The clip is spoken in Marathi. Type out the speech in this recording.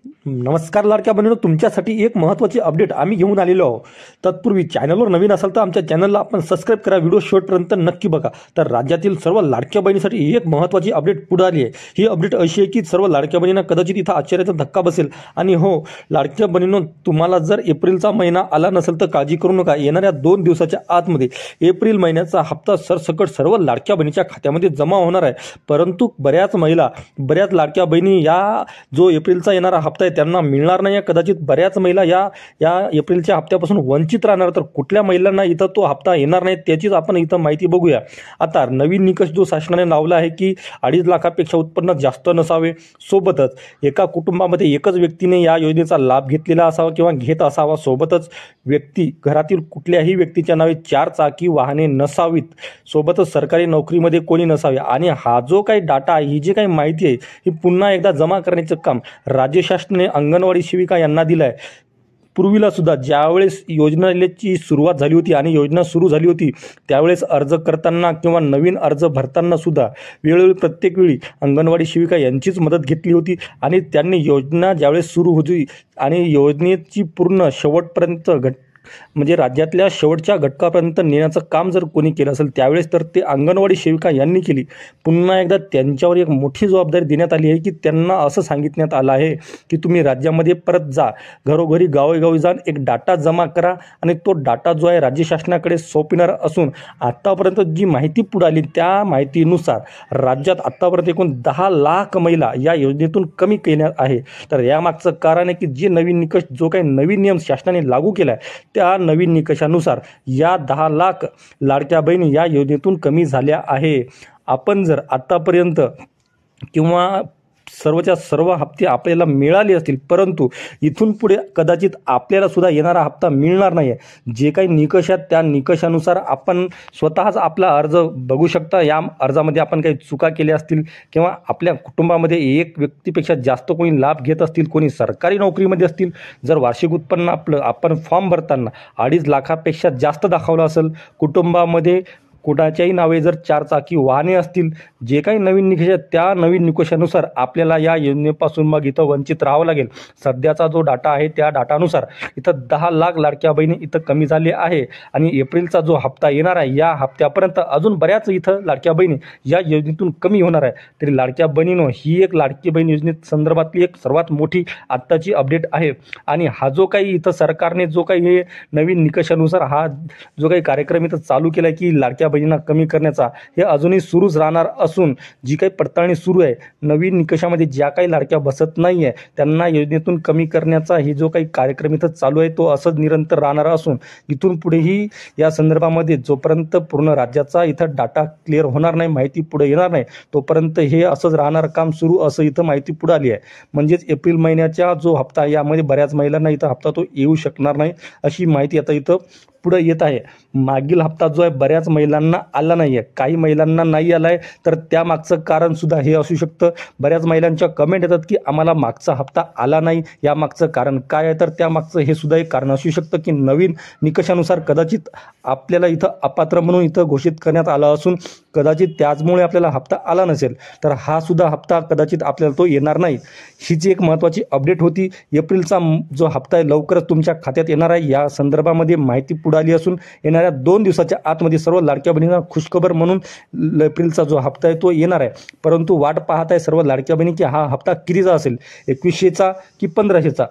नमस्कार लाडक्या बहिणींनो, तुमच्यासाठी एक महत्त्वाची अपडेट आम्ही घेऊन आलेलो आहोत। तत्पूर्वी चॅनलवर नवीन असाल तर आमच्या चॅनलला आपण सबस्क्राईब करा, व्हिडिओ शेवटपर्यंत नक्की बघा। तर राज्यातील सर्व लाडक्या बहिणीसाठी एक महत्त्वाची अपडेट पुढे आली आहे। ही अपडेट अशी आहे की सर्व लाडक्या बहिणींना कदाचित इथं आश्चर्याचा धक्का बसेल। आणि हो लाडक्या बहिणींनो, तुम्हाला जर एप्रिलचा महिना आला नसेल तर काळजी करू नका। येणाऱ्या 2 दिवसाच्या आतमध्ये एप्रिल महिन्याचा हप्ता सरसकट सर्व लाडक्या बहिणीच्या खात्यामध्ये जमा होणार आहे। परंतु बऱ्याच लाडक्या बहिणी या जो एप्रिलचा येणारा हप्ता त्यांना मिळणार नाही। कदाचित बऱ्याच महिला या एप्रिलच्या हप्त्यापासून वंचित राहणार। तर कुठल्या महिलांना इथं तो हप्ता येणार नाही त्याचीच आपण इथं माहिती बघूया। आता नवीन निकष जो शासनाने लावला आहे की 2.5 लाखापेक्षा उत्पन्न जास्त नसावे, सोबतच एका कुटुंबामध्ये एकच व्यक्तीने या योजनेचा लाभ घेतलेला असावा किंवा घेत असावा, सोबतच घरातील कुठल्याही व्यक्तीच्या नावे 4 चाकी वाहने नसावीत, सोबतच सरकारी नोकरीमध्ये कोणी नसावे। आणि हा जो काही डाटा आहे, ही जी काही माहिती आहे, ही पुन्हा एकदा जमा करण्याचं काम राज्य शासनाने अंगणवाडी सेविका यांना दिलं आहे। पूर्वीला सुद्धा ज्यावेळेस योजनेची सुरुवात झाली होती आणि योजना सुरू झाली होती त्यावेळेस अर्ज करताना किंवा नवीन अर्ज भरताना सुद्धा वेळोवेळी प्रत्येक वेळी अंगणवाडी सेविका यांचीच मदत घेतली होती। आणि त्यांनी योजना ज्यावेळेस सुरू होती आणि योजनेची पूर्ण शेवटपर्यंत म्हणजे राज्यातल्या शेवटच्या घटकापर्यंत नेण्याचं काम जर कोणी केलं असेल त्यावेळेस तर ते अंगणवाडी सेविका यांनी केली। पुन्हा एकदा त्यांच्यावर एक मोठी जबाबदारी देण्यात आली आहे की त्यांना असं सांगितण्यात आलं आहे की तुम्ही राज्यामध्ये परत जा, घरोघरी गावोगावी जाऊन एक डाटा जमा करा आणि तो डाटा जो आहे राज्य शासनाकडे सोपविणार असून आत्तापर्यंत जी माहिती पुढे आली त्या माहितीनुसार राज्यात आत्तापर्यंत एकूण 10 लाख महिला या योजनेतून कमी केल्या आहे। तर यामागचं कारण आहे की जे नवीन निकष, जो काही नवीन नियम शासनाने लागू केला आहे त्या नवीन निकषानुसार या 10 लाख लाडक्या बहिणी या योजनेतून कमी झाल्या आहे। आपण जर आतापर्यंत किंवा सर्वच्या सर्व हप्ते आपल्याला मिळाले असतील, परंतु इथून पुढे कदाचित आपल्याला सुद्धा येणारा हप्ता मिळणार नाही आहे। जे काही निकष आहेत त्या निकषानुसार आपण स्वतःच आपला अर्ज बघू शकता। या अर्जामध्ये आपण काही चुका केल्या असतील किंवा आपल्या कुटुंबामध्ये एक व्यक्तीपेक्षा जास्त कोणी लाभ घेत असतील, कोणी सरकारी नोकरीमध्ये असतील, जर वार्षिक उत्पन्न आपण फॉर्म भरताना 2.5 लाखापेक्षा जास्त दाखवलं असेल, कुटुंबामध्ये कुणाच्याही नावे जर 4 चाकी वाहने असतील, जे काही नवीन निकष आहेत त्या नवीन निकषानुसार आपल्याला या योजनेपासून मग इथं वंचित राहावं लागेल। सध्याचा जो डाटा आहे त्या डाटानुसार इथं 10 लाख लाडक्या बहिणी इथं कमी झाले आहे। आणि एप्रिलचा जो हप्ता येणार आहे या हप्त्यापर्यंत अजून बऱ्याच इथं लाडक्या बहिणी या योजनेतून कमी होणार आहे। तरी लाडक्या बहिणीनो, ही एक लाडकी बहीण योजनेत संदर्भातली एक सर्वात मोठी आत्ताची अपडेट आहे। आणि हा जो काही इथं सरकारने जो काही हे नवीन निकषानुसार हा जो काही कार्यक्रम इथं चालू केला की लाडक्या बहिणींना कमी करण्याचा, हे अजूनही सुरूच राहणार असून जी काही पडताळणी सुरू आहे, नवीन निकषामध्ये ज्या काही लाडक्या बसत नाही आहे त्यांना योजनेतून कमी करण्याचा ही जो काही कार्यक्रम इथं चालू आहे तो असंच निरंतर राहणार असून इथून पुढेही या संदर्भामध्ये जोपर्यंत पूर्ण राज्याचा इथं डाटा क्लिअर होणार नाही, माहिती पुढे येणार नाही, तोपर्यंत हे असंच राहणार काम सुरू, असं इथं माहिती पुढे आली आहे। म्हणजेच एप्रिल महिन्याचा जो हप्ता यामध्ये बऱ्याच महिलांना इथं हप्ता तो येऊ शकणार नाही अशी माहिती आता इथं पुढे येत आहे। मागील हप्ता जो आहे बऱ्याच महिलांना आला नाही आहे, काही महिलांना नाही आला आहे, तर त्यामागचं कारण सुद्धा हे असू शकतं। बऱ्याच महिलांच्या कमेंट येतात की आम्हाला मागचा हप्ता आला नाही, यामागचं कारण काय आहे? तर त्यामागचं हे सुद्धा एक कारण असू शकतं की नवीन निकषानुसार कदाचित आपल्याला इथं अपात्र म्हणून इथं घोषित करण्यात आलं असून कदाचित त्याचमुळे आपल्याला हप्ता आला नसेल, तर हा सुद्धा हप्ता कदाचित आपल्याला तो येणार नाही। हीच एक महत्त्वाची अपडेट होती। एप्रिलचा जो हप्ता आहे लवकरच तुमच्या खात्यात येणार आहे, या संदर्भामध्ये माहिती पुढे आली असून येणाऱ्या 2 दिवसाच्या आतमध्ये सर्व लाडक्या बहिणींना खुशखबर म्हणून एप्रिलचा जो हप्ता आहे तो येणार आहे। परंतु वाट पाहत आहे सर्व लाडक्या बहिणी की हा हप्ता कितीचा असेल, 2100चा की 1500चा।